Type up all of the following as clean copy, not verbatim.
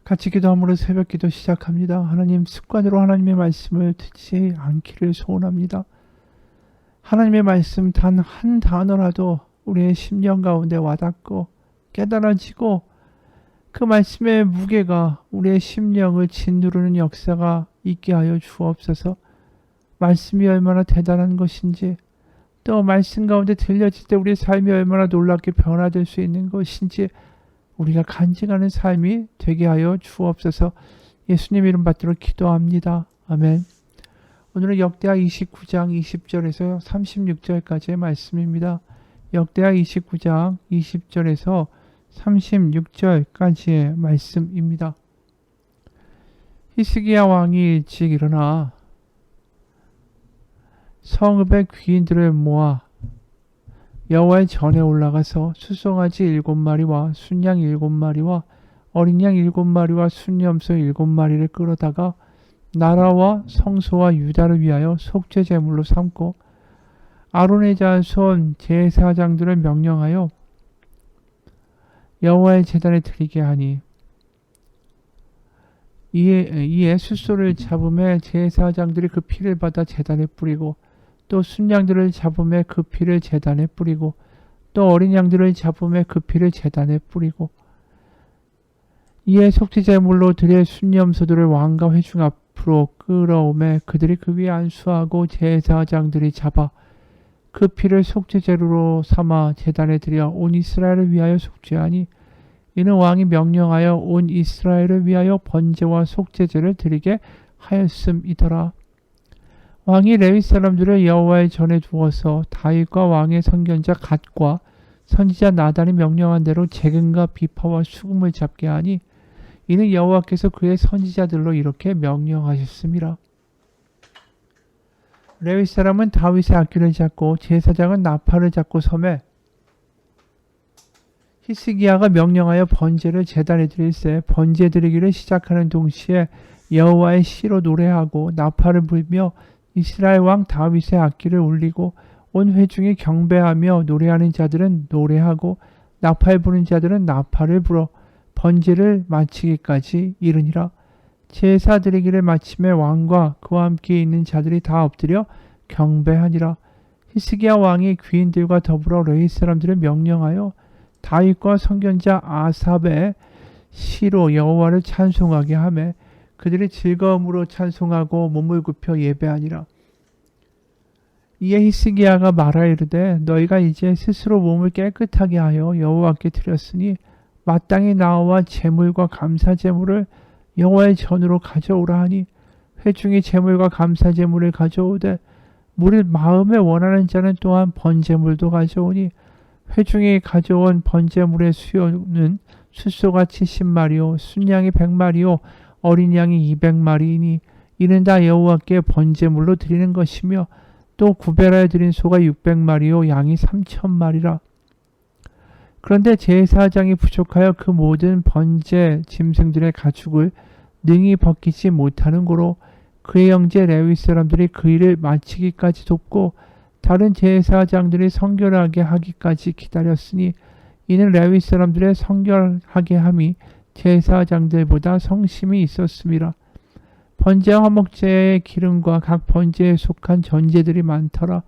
같이 기도함으로 새벽 기도 시작합니다. 하나님, 습관으로 하나님의 말씀을 듣지 않기를 소원합니다. 하나님의 말씀 단 한 단어라도 우리의 심령 가운데 와닿고 깨달아지고 그 말씀의 무게가 우리의 심령을 짓누르는 역사가 있게 하여 주옵소서. 말씀이 얼마나 대단한 것인지, 또 말씀 가운데 들려질 때 우리의 삶이 얼마나 놀랍게 변화될 수 있는 것인지 우리가 간증하는 삶이 되게 하여 주옵소서. 예수님 이름 받들어 기도합니다. 아멘. 오늘은 역대하 29장 20절에서 36절까지의 말씀입니다. 역대하 29장 20절에서 36절까지의 말씀입니다. 히스기야 왕이 일찍 일어나 성읍의 귀인들을 모아 여호와의 전에 올라가서 수송아지 7마리와 순양 7마리와 어린 양 7마리와 순염소 7마리를 끌어다가 나라와 성소와 유다를 위하여 속죄 제물로 삼고 아론의 자손 제사장들을 명령하여 여호와의 제단에 드리게 하니 이에 숫소를 잡음에 제사장들이 그 피를 받아 제단에 뿌리고 또 순양들을 잡음에 그 피를 제단에 뿌리고 또 어린 양들을 잡음에 그 피를 제단에 뿌리고 이에 속죄 제물로 드릴 순염소들을 왕과 회중 앞으로 끌어오매 그들이 그 위에 안수하고 제사장들이 잡아 그 피를 속죄 제물로 삼아 제단에 드려 온 이스라엘을 위하여 속죄하니 이는 왕이 명령하여 온 이스라엘을 위하여 번제와 속죄제를 드리게 하였음이더라. 왕이 레위 사람들을 여호와의 전에 두어서 다윗과 왕의 선견자 갓과 선지자 나단이 명령한 대로 재근과 비파와 수금을 잡게 하니 이는 여호와께서 그의 선지자들로 이렇게 명령하셨습니다. 레위 사람은 다윗의 악기를 잡고 제사장은 나팔을 잡고 섬에 히스기야가 명령하여 번제를 제단에 드릴세 번제 드리기를 시작하는 동시에 여호와의 시로 노래하고 나팔을 불며 이스라엘 왕 다윗의 악기를 울리고 온 회중이 경배하며 노래하는 자들은 노래하고 나팔 부는 자들은 나팔을 불어 번제를 마치기까지 이르니라. 제사 드리기를 마침에 왕과 그와 함께 있는 자들이 다 엎드려 경배하니라. 히스기야 왕이 귀인들과 더불어 레위 사람들을 명령하여 다윗과 선견자 아삽의 시로 여호와를 찬송하게 하매 그들이 즐거움으로 찬송하고 몸을 굽혀 예배하니라. 이에 히스기야가 말하이르되 너희가 이제 스스로 몸을 깨끗하게 하여 여호와께 드렸으니 마땅히 나와 제물과 감사 제물을 여호와의 전으로 가져오라 하니 회중이 제물과 감사 제물을 가져오되 무릇 마음에 원하는 자는 또한 번제물도 가져오니 회중이 가져온 번제물의 수요는 숫소가 70마리요 순양이 100마리요 어린 양이 200마리이니 이는 다 여호와께 번제물로 드리는 것이며 또 구별하여 드린 소가 600마리요 양이 3000마리라. 그런데 제사장이 부족하여 그 모든 번제 짐승들의 가축을 능히 벗기지 못하는 고로 그의 형제 레위 사람들이 그 일을 마치기까지 돕고 다른 제사장들이 성결하게 하기까지 기다렸으니 이는 레위 사람들의 성결하게 함이 제사장들보다 성심이 있었습니다. 번제와 화목제의 기름과 각 번제에 속한 전제들이 많더라.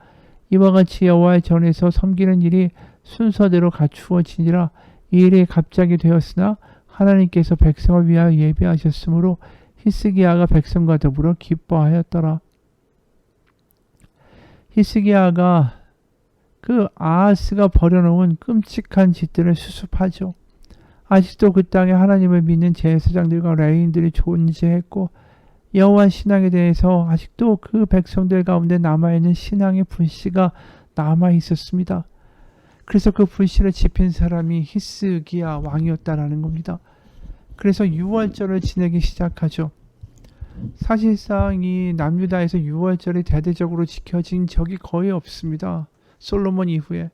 이와 같이 여호와의 전에서 섬기는 일이 순서대로 갖추어지니라. 이 일이 갑자기 되었으나 하나님께서 백성을 위하여 예비하셨으므로 히스기야가 백성과 더불어 기뻐하였더라. 히스기야가 그 아하스가 버려놓은 끔찍한 짓들을 수습하죠. 아직도 그 땅에 하나님을 믿는 제사장들과 레위인들이 존재했고 여호와 신앙에 대해서 아직도 그 백성들 가운데 남아있는 신앙의 불씨가 남아있었습니다. 그래서 그 불씨를 지핀 사람이 히스기야 왕이었다라는 겁니다. 그래서 유월절을 지내기 시작하죠. 사실상 이 남유다에서 유월절이 대대적으로 지켜진 적이 거의 없습니다. 솔로몬 이후에.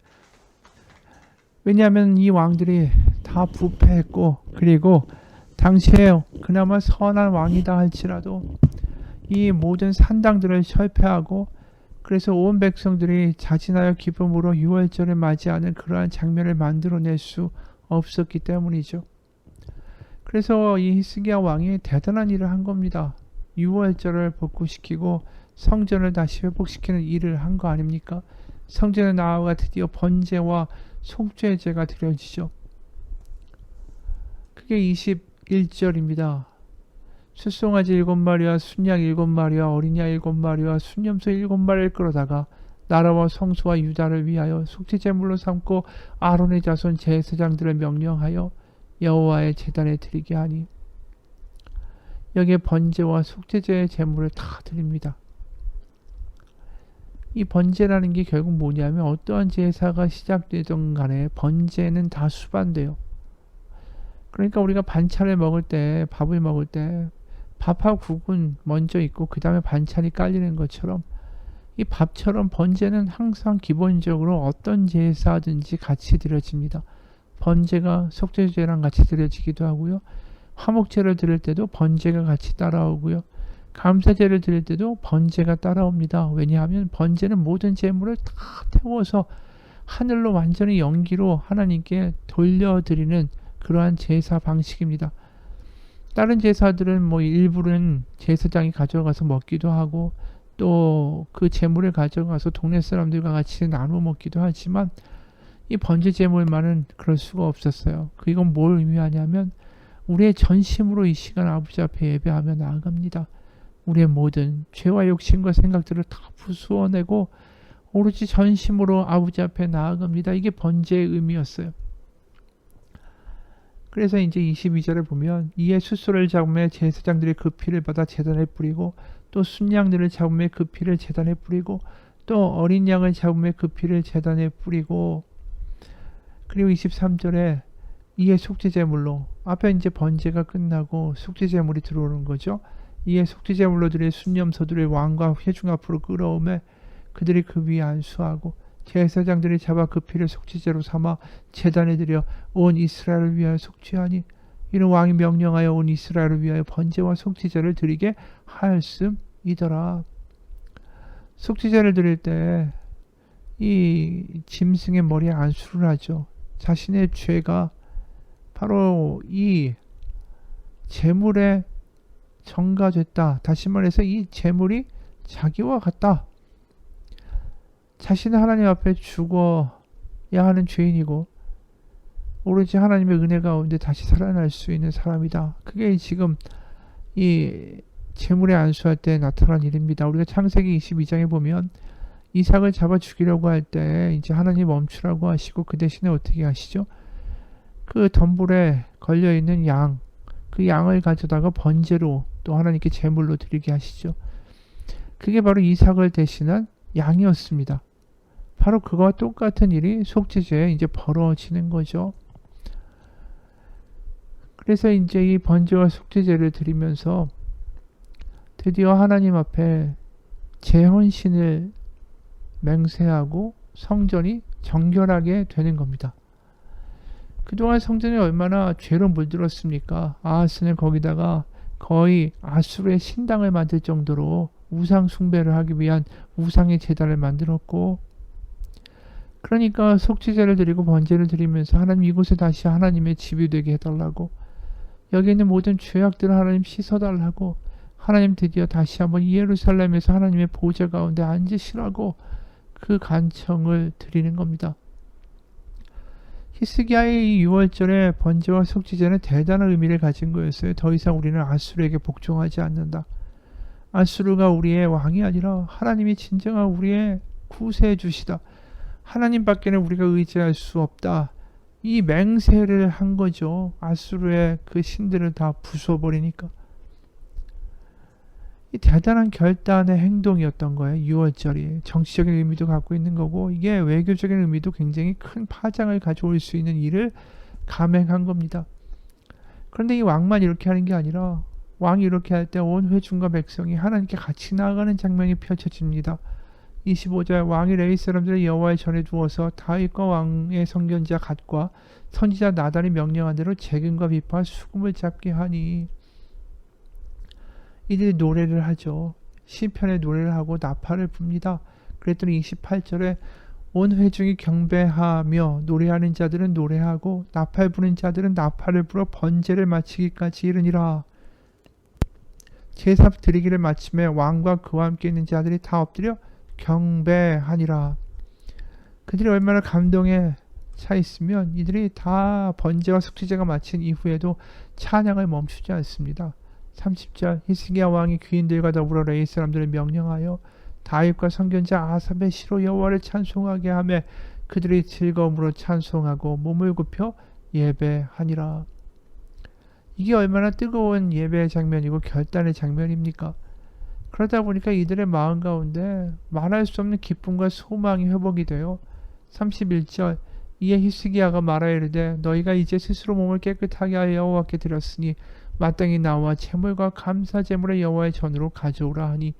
왜냐하면 이 왕들이 다 부패했고 그리고 당시에 그나마 선한 왕이다 할지라도 이 모든 산당들을 철폐하고 그래서 온 백성들이 자진하여 기쁨으로 유월절을 맞이하는 그러한 장면을 만들어낼 수 없었기 때문이죠. 그래서 이 히스기야 왕이 대단한 일을 한 겁니다. 유월절을 복구시키고 성전을 다시 회복시키는 일을 한 거 아닙니까? 성전에 나아가 드디어 번제와 속죄제가 드려지죠. 그게 21절입니다. 숫송아지 7마리와 순양 7마리와 어린 양 7마리와 순염소 7마리를 끌어다가 나라와 성소와 유다를 위하여 속죄제물로 삼고 아론의 자손 제사장들을 명령하여 여호와의 제단에 드리게 하니, 여기에 번제와 속죄제의 제물을 다 드립니다. 이 번제라는 게 결국 뭐냐면 어떠한 제사가 시작되던 간에 번제는 다 수반돼요. 그러니까 우리가 반찬을 먹을 때, 밥을 먹을 때 밥하고 국은 먼저 있고 그 다음에 반찬이 깔리는 것처럼, 이 밥처럼 번제는 항상 기본적으로 어떤 제사든지 같이 드려집니다. 번제가 속죄제랑 같이 드려지기도 하고요. 화목제를 드릴 때도 번제가 같이 따라오고요. 감사제를 드릴 때도 번제가 따라옵니다. 왜냐하면 번제는 모든 제물을 다 태워서 하늘로 완전히 연기로 하나님께 돌려드리는 그러한 제사 방식입니다. 다른 제사들은 뭐 일부는 제사장이 가져가서 먹기도 하고 또 그 제물을 가져가서 동네 사람들과 같이 나눠 먹기도 하지만, 이 번제 제물만은 그럴 수가 없었어요. 이건 뭘 의미하냐면 우리의 전심으로 이 시간 아버지 앞에 예배하며 나아갑니다. 우리의 모든 죄와 욕심과 생각들을 다 부수어내고 오로지 전심으로 아버지 앞에 나아갑니다. 이게 번제의 의미였어요. 그래서 이제 22절에 보면 이에 숫소를 잡으며 제사장들이 그 피를 받아 제단에 뿌리고 또 순양들을 잡으며 그 피를 제단에 뿌리고 또 어린 양을 잡으며 그 피를 제단에 뿌리고, 그리고 23절에 이에 속죄제물로, 앞에 이제 번제가 끝나고 속죄제물이 들어오는 거죠. 이에 속죄제물로 드릴 순염소들을 왕과 회중 앞으로 끌어오매 그들이 그 위에 안수하고 제사장들이 잡아 그 피를 속죄제로 삼아 제단에 들여 온 이스라엘을 위하여 속죄하니, 이는 왕이 명령하여 온 이스라엘을 위하여 번제와 속죄제를 드리게 하였음이더라. 속죄제를 드릴 때 이 짐승의 머리에 안수를 하죠. 자신의 죄가 바로 이 제물에 전가됐다. 다시 말해서 이 제물이 자기와 같다. 자신은 하나님 앞에 죽어야 하는 죄인이고 오로지 하나님의 은혜 가운데 다시 살아날 수 있는 사람이다. 그게 지금 이 제물에 안수할 때 나타난 일입니다. 우리가 창세기 22장에 보면 이삭을 잡아 죽이려고 할 때 이제 하나님 멈추라고 하시고 그 대신에 어떻게 하시죠? 그 덤불에 걸려있는 양, 그 양을 가져다가 번제로 또 하나님께 제물로 드리게 하시죠. 그게 바로 이삭을 대신한 양이었습니다. 바로 그거와 똑같은 일이 속죄제에 이제 벌어지는 거죠. 그래서 이제 이 번제와 속죄제를 드리면서 드디어 하나님 앞에 재헌신을 맹세하고 성전이 정결하게 되는 겁니다. 그동안 성전이 얼마나 죄로 물들었습니까? 아하스는 거기다가 거의 아수르의 신당을 만들 정도로 우상 숭배를 하기 위한 우상의 제단을 만들었고, 그러니까 속죄제를 드리고 번제를 드리면서 하나님 이곳에 다시 하나님의 집이 되게 해달라고, 여기 있는 모든 죄악들을 하나님 씻어달라고, 하나님 드디어 다시 한번 예루살렘에서 하나님의 보좌 가운데 앉으시라고 그 간청을 드리는 겁니다. 히스기야의 이 6월절의 번제와 속죄제는 대단한 의미를 가진 거였어요. 더 이상 우리는 아수르에게 복종하지 않는다. 아수르가 우리의 왕이 아니라 하나님이 진정한 우리의 구세해 주시다. 하나님밖에는 우리가 의지할 수 없다. 이 맹세를 한 거죠. 아수르의 그 신들을 다 부숴버리니까. 이 대단한 결단의 행동이었던 거예요. 6월절이 정치적인 의미도 갖고 있는 거고, 이게 외교적인 의미도 굉장히 큰 파장을 가져올 수 있는 일을 감행한 겁니다. 그런데 이 왕만 이렇게 하는 게 아니라 왕이 이렇게 할 때 온 회중과 백성이 하나님께 같이 나아가는 장면이 펼쳐집니다. 25절 왕이 레위 사람들을 여호와의 전에 두어서 다윗과 왕의 선견자 갓과 선지자 나단이 명령한 대로 재금과 비파 수금을 잡게 하니, 이들이 노래를 하죠. 시편의 노래를 하고 나팔을 붑니다. 그랬더니 28절에 온 회중이 경배하며 노래하는 자들은 노래하고 나팔 부는 자들은 나팔을 불어 번제를 마치기까지 이르니라. 제사 드리기를 마침에 왕과 그와 함께 있는 자들이 다 엎드려 경배하니라. 그들이 얼마나 감동에 차 있으면 이들이 다 번제와 속죄제가 마친 이후에도 찬양을 멈추지 않습니다. 30절 히스기야 왕이 귀인들과 더불어 레위 사람들을 명령하여 다윗과 선견자 아삽의 시로 여호와를 찬송하게 하며 그들이 즐거움으로 찬송하고 몸을 굽혀 예배하니라. 이게 얼마나 뜨거운 예배의 장면이고 결단의 장면입니까? 그러다 보니까 이들의 마음 가운데 말할 수 없는 기쁨과 소망이 회복이 되어 31절 이에 히스기야가 말하여 이르되 너희가 이제 스스로 몸을 깨끗하게 하여 여호와께 드렸으니 마땅히 나와 제물과 감사 제물을 여호와의 전으로 가져오라 하니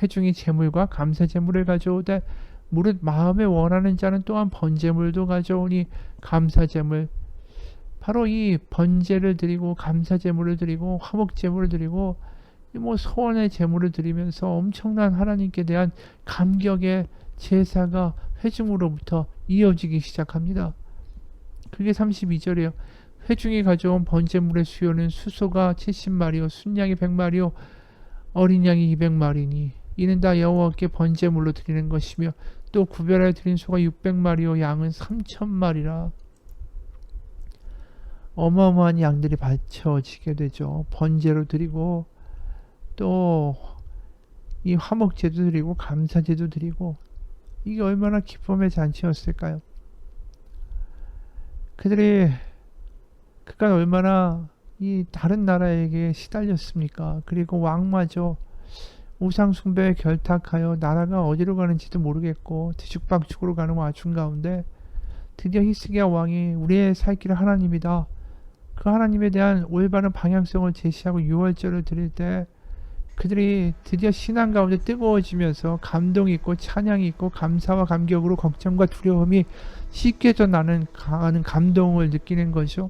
회중이 제물과 감사 제물을 가져오되 무릇 마음에 원하는 자는 또한 번제물도 가져오니 감사 제물 바로 이 번제를 드리고 감사 제물을 드리고 화목 제물을 드리고 소원의 제물을 드리면서 엄청난 하나님께 대한 감격의 제사가 회중으로부터 이어지기 시작합니다. 그게 32절이에요. 회중이 가져온 번제물의 수요는 수소가 70마리요 순양이 100마리요 어린 양이 200마리니 이는 다 여호와께 번제물로 드리는 것이며 또 구별하여 드린 소가 600마리요 양은 3000마리라. 어마어마한 양들이 바쳐지게 되죠. 번제로 드리고 또 이 화목제도 드리고 감사제도 드리고 이게 얼마나 기쁨의 잔치였을까요? 그들이 그간 얼마나 이 다른 나라에게 시달렸습니까? 그리고 왕마저 우상숭배에 결탁하여 나라가 어디로 가는지도 모르겠고 뒤죽박죽으로 가는 와중 가운데 드디어 히스기야 왕이 우리의 살 길은 하나님이다. 그 하나님에 대한 올바른 방향성을 제시하고 유월절을 드릴 때 그들이 드디어 신앙 가운데 뜨거워지면서 감동이 있고 찬양이 있고 감사와 감격으로 걱정과 두려움이 씻겨져 나는 강한 감동을 느끼는 거죠.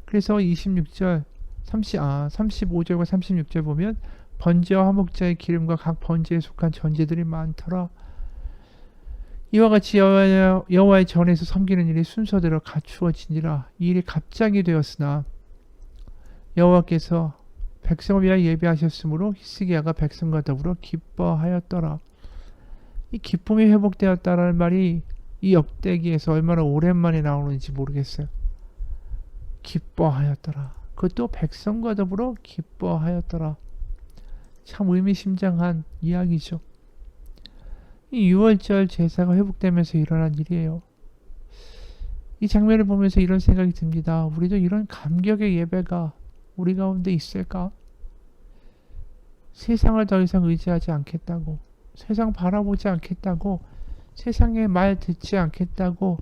그래서 26절, 35절과 36절 보면 번제와 화목자의 기름과 각 번제에 속한 전제들이 많더라. 이와 같이 여호와의 전에서 섬기는 일이 순서대로 갖추어지니라. 이 일이 갑자기 되었으나 여호와께서 백성을 위하여 예배하셨으므로 히스기야가 백성과 더불어 기뻐하였더라. 이 기쁨이 회복되었다라는 말이 이 역대기에서 얼마나 오랜만에 나오는지 모르겠어요. 기뻐하였더라. 그것도 백성과 더불어 기뻐하였더라. 참 의미심장한 이야기죠. 이 유월절 제사가 회복되면서 일어난 일이에요. 이 장면을 보면서 이런 생각이 듭니다. 우리도 이런 감격의 예배가 우리 가운데 있을까? 세상을 더 이상 의지하지 않겠다고, 세상 바라보지 않겠다고, 세상의 말 듣지 않겠다고,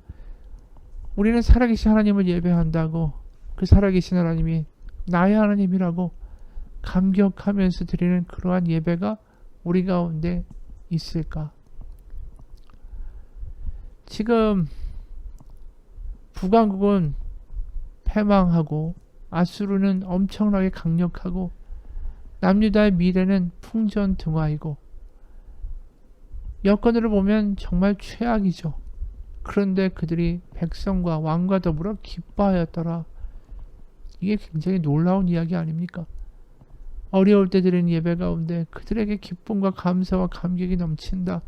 우리는 살아계신 하나님을 예배한다고, 그 살아계신 하나님이 나의 하나님이라고 감격하면서 드리는 그러한 예배가 우리 가운데 있을까? 지금 북왕국은 패망하고 아수르는 엄청나게 강력하고 남유다의 미래는 풍전등화이고 여건으로 보면 정말 최악이죠. 그런데 그들이 백성과 왕과 더불어 기뻐하였더라. 이게 굉장히 놀라운 이야기 아닙니까? 어려울 때 드리는 예배 가운데 그들에게 기쁨과 감사와 감격이 넘친다.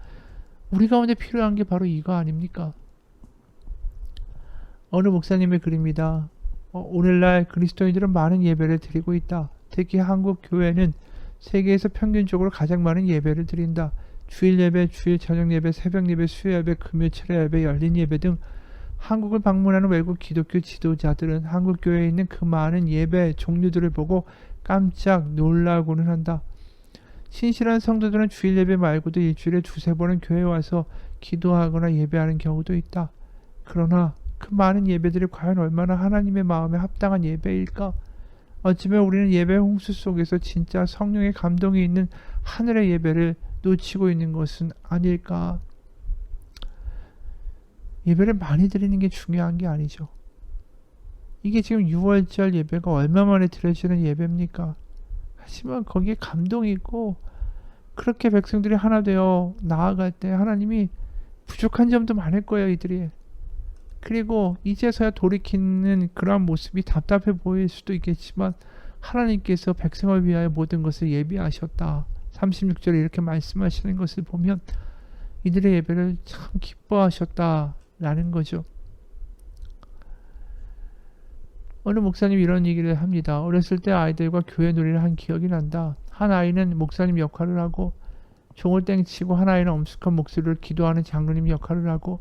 우리 가운데 필요한 게 바로 이거 아닙니까? 어느 목사님의 글입니다. 오늘날 그리스도인들은 많은 예배를 드리고 있다. 특히 한국 교회는 세계에서 평균적으로 가장 많은 예배를 드린다. 주일 예배, 주일 저녁 예배, 새벽 예배, 수요 예배, 금요 철야 예배, 열린 예배 등 한국을 방문하는 외국 기독교 지도자들은 한국 교회에 있는 그 많은 예배 종류들을 보고 깜짝 놀라고는 한다. 신실한 성도들은 주일 예배 말고도 일주일에 두세 번은 교회에 와서 기도하거나 예배하는 경우도 있다. 그러나 그 많은 예배들이 과연 얼마나 하나님의 마음에 합당한 예배일까? 어쩌면 우리는 예배 홍수 속에서 진짜 성령의 감동이 있는 하늘의 예배를 놓치고 있는 것은 아닐까? 예배를 많이 드리는 게 중요한 게 아니죠. 이게 지금 6월절 예배가 얼마 만에 드려지는 예배입니까? 하지만 거기에 감동이 있고 그렇게 백성들이 하나 되어 나아갈 때 하나님이 부족한 점도 많을 거예요, 이들이. 그리고 이제서야 돌이키는 그러한 모습이 답답해 보일 수도 있겠지만 하나님께서 백성을 위하여 모든 것을 예비하셨다. 36절에 이렇게 말씀하시는 것을 보면 이들의 예배를 참 기뻐하셨다라는 거죠. 어느 목사님이 이런 얘기를 합니다. 어렸을 때 아이들과 교회 놀이를 한 기억이 난다. 한 아이는 목사님 역할을 하고 종을 땡치고 한 아이는 엄숙한 목소리를 기도하는 장로님 역할을 하고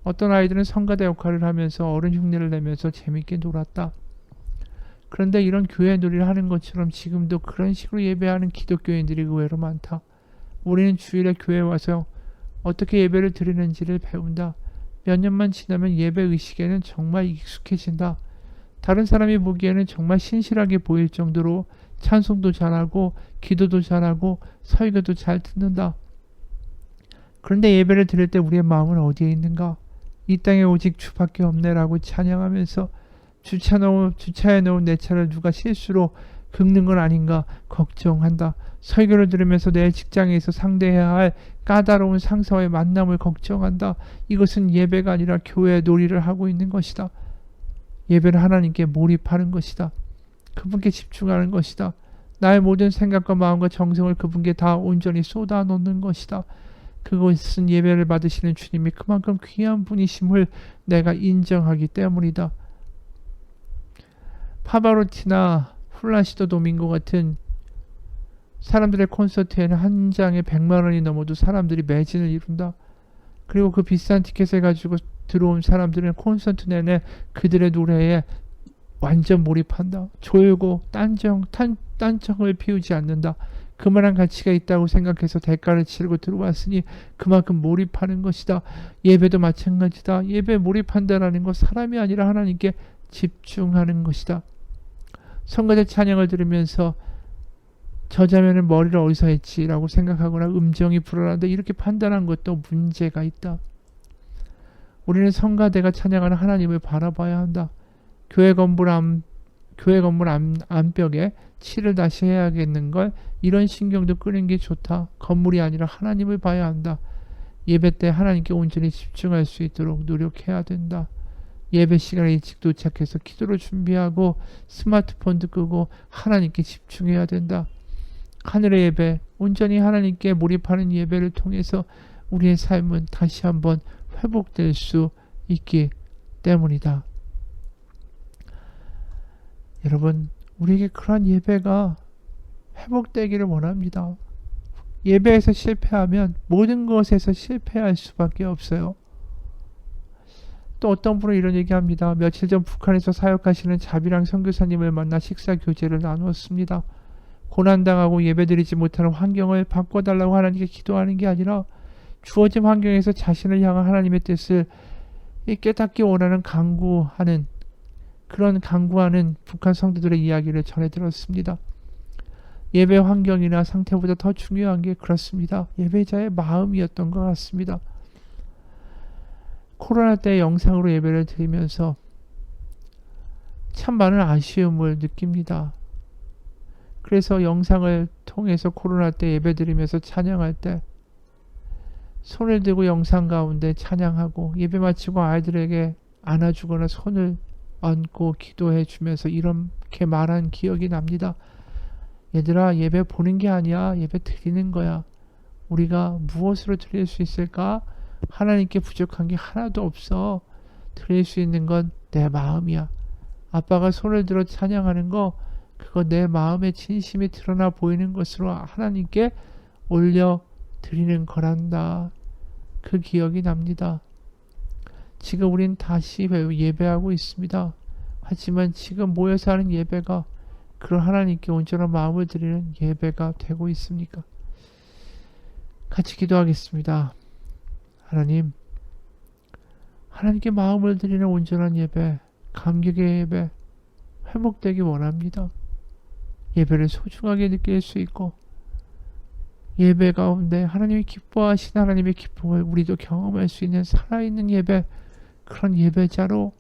어떤 아이들은 성가대 역할을 하면서 어른 흉내를 내면서 재밌게 놀았다. 그런데 이런 교회 놀이를 하는 것처럼 지금도 그런 식으로 예배하는 기독교인들이 의외로 많다. 우리는 주일에 교회에 와서 어떻게 예배를 드리는지를 배운다. 몇 년만 지나면 예배 의식에는 정말 익숙해진다. 다른 사람이 보기에는 정말 신실하게 보일 정도로 찬송도 잘하고 기도도 잘하고 설교도 잘 듣는다. 그런데 예배를 드릴 때 우리의 마음은 어디에 있는가? 이 땅에 오직 주밖에 없네라고 찬양하면서 주차해 놓은 내 차를 누가 실수로 긁는 건 아닌가 걱정한다. 설교를 들으면서 내 직장에서 상대해야 할 까다로운 상사와의 만남을 걱정한다. 이것은 예배가 아니라 교회의 놀이를 하고 있는 것이다. 예배를 하나님께 몰입하는 것이다. 그분께 집중하는 것이다. 나의 모든 생각과 마음과 정성을 그분께 다 온전히 쏟아 놓는 것이다. 그것은 예배를 받으시는 주님이 그만큼 귀한 분이심을 내가 인정하기 때문이다. 파바로티나 플라시도 도밍고 같은 사람들의 콘서트에는 한 장에 100만 원이 넘어도 사람들이 매진을 이룬다. 그리고 그 비싼 티켓을 가지고 들어온 사람들은 콘서트 내내 그들의 노래에 완전 몰입한다. 졸고 딴청을 피우지 않는다. 그만한 가치가 있다고 생각해서 대가를 치르고 들어왔으니 그만큼 몰입하는 것이다. 예배도 마찬가지다. 예배에 몰입한다라는 것 사람이 아니라 하나님께 집중하는 것이다. 성가대 찬양을 들으면서 저 자매는 머리를 어디서 했지라고 생각하거나 음정이 불안한데 이렇게 판단한 것도 문제가 있다. 우리는 성가대가 찬양하는 하나님을 바라봐야 한다. 교회 건물 안벽에 칠을 다시 해야겠는걸 이런 신경도 끄는 게 좋다. 건물이 아니라 하나님을 봐야 한다. 예배 때 하나님께 온전히 집중할 수 있도록 노력해야 된다. 예배 시간에 일찍 도착해서 기도를 준비하고 스마트폰도 끄고 하나님께 집중해야 된다. 하늘의 예배, 온전히 하나님께 몰입하는 예배를 통해서 우리의 삶은 다시 한번 회복될 수 있기 때문이다. 여러분, 우리에게 그러한 예배가 회복되기를 원합니다. 예배에서 실패하면 모든 것에서 실패할 수밖에 없어요. 또 어떤 분은 이런 얘기합니다. 며칠 전 북한에서 사역하시는 자비랑 선교사님을 만나 식사 교제를 나누었습니다. 고난당하고 예배드리지 못하는 환경을 바꿔달라고 하나님께 기도하는 게 아니라 주어진 환경에서 자신을 향한 하나님의 뜻을 깨닫기 원하는 강구하는 북한 성도들의 이야기를 전해 들었습니다. 예배 환경이나 상태보다 더 중요한 게 그렇습니다. 예배자의 마음이었던 것 같습니다. 코로나 때 영상으로 예배를 드리면서 참 많은 아쉬움을 느낍니다. 그래서 영상을 통해서 코로나 때 예배 드리면서 찬양할 때 손을 들고 영상 가운데 찬양하고 예배 마치고 아이들에게 안아주거나 손을 얹고 기도해 주면서 이렇게 말한 기억이 납니다. 얘들아, 예배 보는 게 아니야. 예배 드리는 거야. 우리가 무엇으로 드릴 수 있을까? 하나님께 부족한 게 하나도 없어. 드릴 수 있는 건 내 마음이야. 아빠가 손을 들어 찬양하는 거 그거 내 마음의 진심이 드러나 보이는 것으로 하나님께 올려 드리는 거란다. 그 기억이 납니다. 지금 우린 다시 예배하고 있습니다. 하지만 지금 모여서 하는 예배가 그런 하나님께 온전한 마음을 드리는 예배가 되고 있습니까? 같이 기도하겠습니다. 하나님께 마음을 드리는 온전한 예배, 감격의 예배 회복되기 원합니다. 예배를 소중하게 느낄 수 있고 예배 가운데 하나님이 기뻐하신 하나님의 기쁨을 우리도 경험할 수 있는 살아있는 예배, 그런 예배자로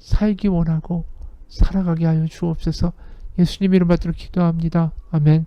살기 원하고 살아가게 하여 주옵소서. 예수님 이름 받들어 기도합니다. 아멘.